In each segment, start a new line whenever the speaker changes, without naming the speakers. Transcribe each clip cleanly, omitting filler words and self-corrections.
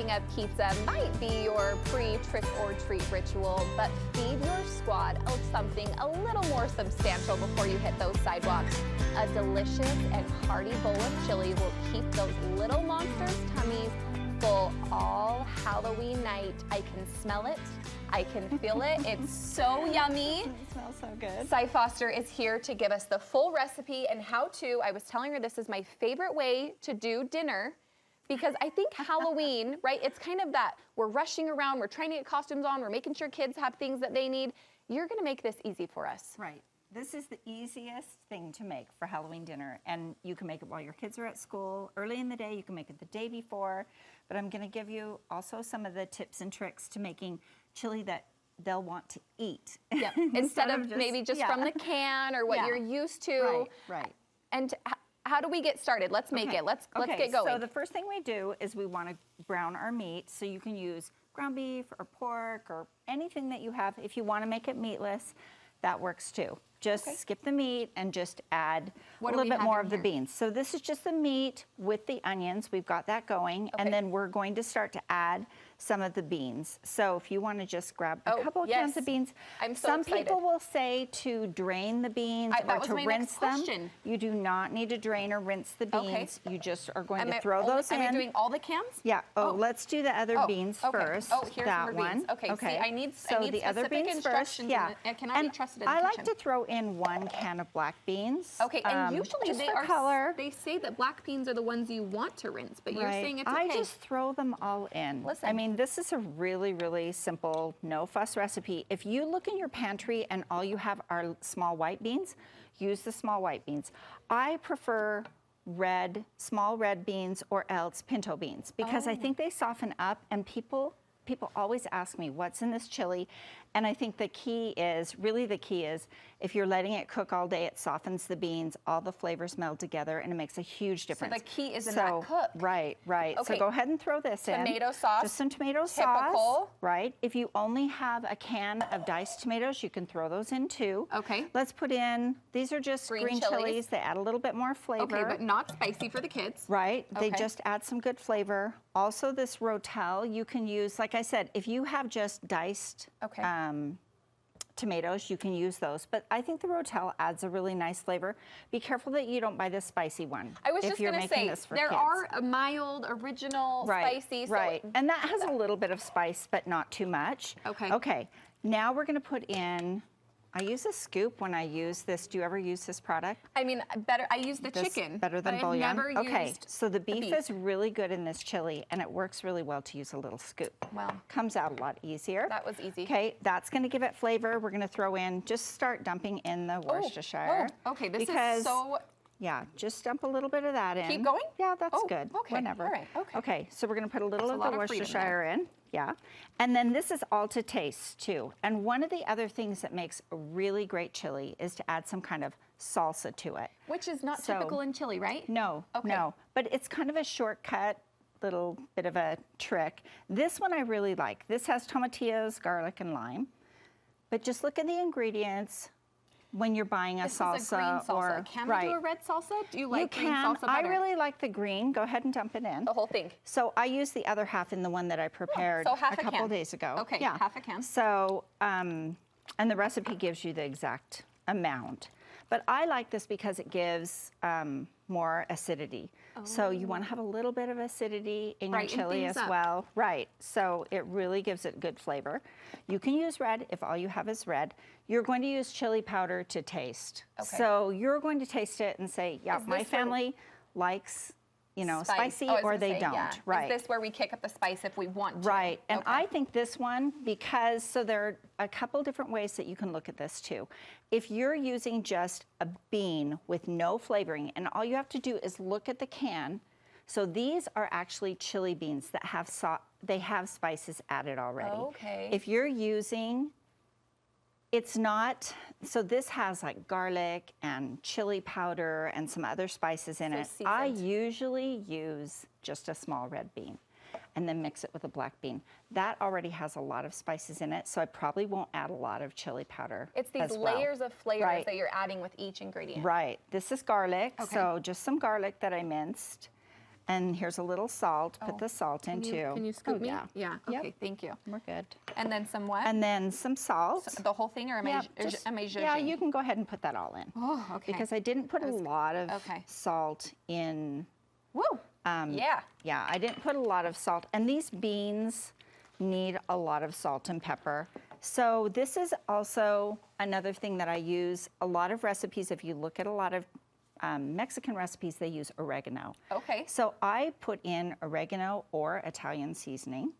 serving of pizza might be your pre-trick or treat ritual, but feed your squad of something a little more substantial before you hit those sidewalks. A delicious and hearty bowl of chili will keep those little monsters' tummies full all Halloween night. I can smell it. I can feel it. It's so yummy.
It smells so good.
Cy Foster is here to give us the full recipe and how to. I was telling her this is my favorite way to do dinner because I think Halloween, right, it's kind of that we're rushing around, we're trying to get costumes on, we're making sure kids have things that they need. You're gonna make this easy for us.
Right. This is the easiest thing to make for Halloween dinner, and you can make it while your kids are at school, early in the day, you can make it the day before, but I'm gonna give you also some of the tips and tricks to making chili that they'll want to eat.
Yep. Instead of maybe just from the can or what you're used to.
Right.
And how do we get started? Let's make it. Let's get going.
So the first thing we do is we want to brown our meat. So you can use ground beef or pork or anything that you have. If you want to make it meatless, that works too. Just skip the meat and just add a little bit more of the beans. So this is just the meat with the onions. We've got that going. And then we're going to start to add some of the beans. So if you want to just grab a couple of cans of beans.
I'm so
Some
excited.
people will say to drain the beans or to rinse them. You do not need to drain or rinse the beans. You just are going to throw those in.
Am I doing all the cans?
Yeah. Let's do the other beans first.
Here's
that
more
one.
beans. Okay. See, I need
the other beans first. Yeah.
And cannot be trusted in the
I
kitchen.
like to throw in 1 can of black beans.
Okay, and usually
just
they
for
are
color.
They say that black beans are the ones you want to rinse, but you're saying it's okay.
I just throw them all in.
Listen.
I mean, this is a really, really simple, no fuss recipe. If you look in your pantry and all you have are small white beans, use the small white beans. I prefer small red beans or else pinto beans because I think they soften up, and people always ask me, what's in this chili? And I think the key is, if you're letting it cook all day, it softens the beans, all the flavors meld together, and it makes a huge difference.
So the key is in that cook.
Right. Okay. So go ahead and throw this in.
Tomato sauce.
Just some tomato sauce. Right. If you only have a can of diced tomatoes, you can throw those in too.
Okay.
Let's put in, these are just green chilies. They add a little bit more flavor.
Okay, but not spicy for the kids.
Right. They just add some good flavor. Also, this Rotel, you can use, like I said, if you have just diced tomatoes, you can use those. But I think the Rotel adds a really nice flavor. Be careful that you don't buy the spicy one.
I was just going to say, there are a mild, original, spicy.
Right, and that has a little bit of spice, but not too much. Okay, now we're going to put in, I use a scoop when I use this. Do you ever use this product?
I mean, I use the chicken.
Better than
but
bouillon?
I've never used
so the beef is really good in this chili, and it works really well to use a little scoop.
Well,
comes out a lot easier.
That was easy.
Okay, that's going to give it flavor. We're going to throw in, just start dumping in the Worcestershire.
Okay, this is so...
Yeah, just dump a little bit of that in.
Keep going?
Yeah, that's good.
Okay.
Whenever.
All right.
Okay, so we're going to put a little of the Worcestershire in. Yeah. And then this is all to taste too. And one of the other things that makes a really great chili is to add some kind of salsa to it.
Which is not typical in chili, right?
No, no. But it's kind of a shortcut, little bit of a trick. This one I really like. This has tomatillos, garlic, and lime. But just look at the ingredients. When you're buying a salsa,
this is a green salsa. Can we do a red salsa? Do you like green salsa better?
I really like the green. Go ahead and dump it in.
The whole thing.
So I use the other half in the one that I prepared a couple days ago.
Okay, half a can.
So, and the recipe gives you the exact amount. But I like this because it gives more acidity. So you want to have a little bit of acidity in your chili as well. Right. So it really gives it good flavor. You can use red if all you have is red. You're going to use chili powder to taste. So you're going to taste it and say, yeah, my family likes, you know, spicy or they don't. Yeah. Right.
Is this where we kick up the spice if we want to?
Right. And I think this one, because, so there are a couple different ways that you can look at this too. If you're using just a bean with no flavoring, and all you have to do is look at the can. So these are actually chili beans that have they have spices added already.
Okay.
If you're using, it's not, so this has like garlic and chili powder and some other spices in it.
Seasoned.
I usually use just a small red bean and then mix it with a black bean. That already has a lot of spices in it, so I probably won't add a lot of chili powder.
It's these layers of flavors that you're adding with each ingredient.
Right. This is garlic, so just some garlic that I minced. And here's a little salt. Put the salt in too.
Can you scoop me?
Yeah.
Yeah.
Yep.
Okay. Thank you.
We're good.
And then some what?
And then some salt.
The whole thing, or am
Yeah,
I judging?
yeah, you can go ahead and put that all in.
Oh, okay.
Because I didn't put a lot of
okay.
salt in.
Woo. Yeah.
Yeah, I didn't put a lot of salt. And these beans need a lot of salt and pepper. So this is also another thing that I use. A lot of recipes, if you look at a lot of Mexican recipes, they use oregano.
Okay.
So I put in oregano or Italian seasoning.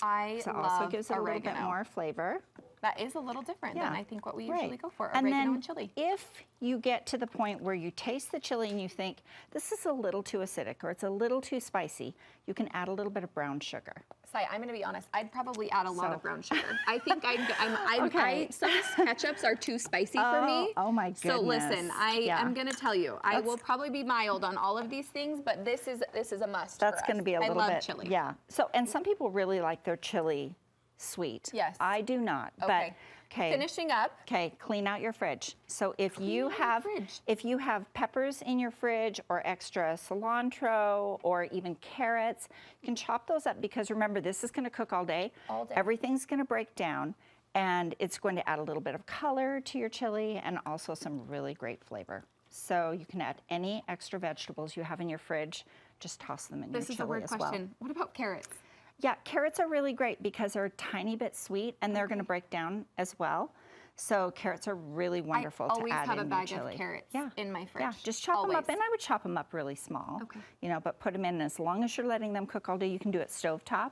I
So it
love
also gives it
oregano.
a little bit more flavor.
That is a little different than I think what we usually
Right.
go for,
And
oregano
then
and chili.
if you get to the point where you taste the chili and you think, this is a little too acidic or it's a little too spicy, you can add a little bit of brown sugar.
Sai, I'm going to be honest. I'd probably add a lot
So-
of brown sugar. I think
Okay.
some ketchups are too spicy for me.
Oh my
So listen,
goodness.
I
Yeah.
am going to tell you, I will probably be mild on all of these things, but this is a must.
That's
for
going to
us.
be a little
I love
bit.
chili.
Yeah. So, and some people really like their chili sweet.
Yes.
I do not.
Okay.
But okay.
Finishing up.
Okay, clean out your fridge. So if you
out your fridge.
if you have peppers in your fridge or extra cilantro or even carrots, you can chop those up because remember this is going to cook all day.
All day.
Everything's going to break down and it's going to add a little bit of color to your chili and also some really great flavor. So you can add any extra vegetables you have in your fridge, just toss them in
This
your
is a
chili
weird
as
question.
well.
What about carrots?
Yeah, carrots are really great because they're a tiny bit sweet and they're going to break down as well. So carrots are really wonderful
I
to
always
add
have a
in
bag
your chili.
of carrots
Yeah.
in my fridge.
Yeah, just chop them up,
Always.
and I would chop them up really small.
Okay.
You know, but put them in as long as you're letting them cook all day. You can do it stovetop,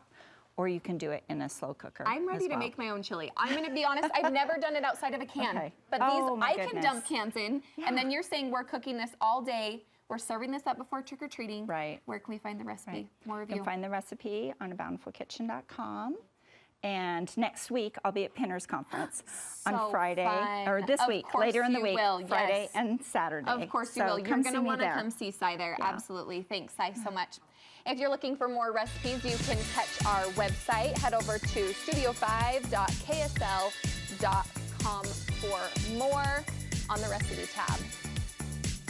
or you can do it in a slow cooker.
I'm ready
as
to
well.
make my own chili. I'm going to be honest, I've never done it outside of a can.
Okay.
But
Oh,
these,
my
I can dump
goodness.
cans in. And then you're saying we're cooking this all day. We're serving this up before trick-or-treating.
Right.
Where can we find the recipe?
Right.
More of
You
you.
can find the recipe on abountifulkitchen.com. And next week, I'll be at Pinner's Conference
So
on Friday,
fun.
or this
Of
week,
course
later in the
you
week,
will,
Friday
yes.
and Saturday.
Of course you
So
will. You're
come
going
see
to
me
want to
there.
come see Sai there.
Yeah.
Absolutely. Thanks, Sai, so much. If you're looking for more recipes, you can catch our website. Head over to studio5.ksl.com for more on the recipe tab.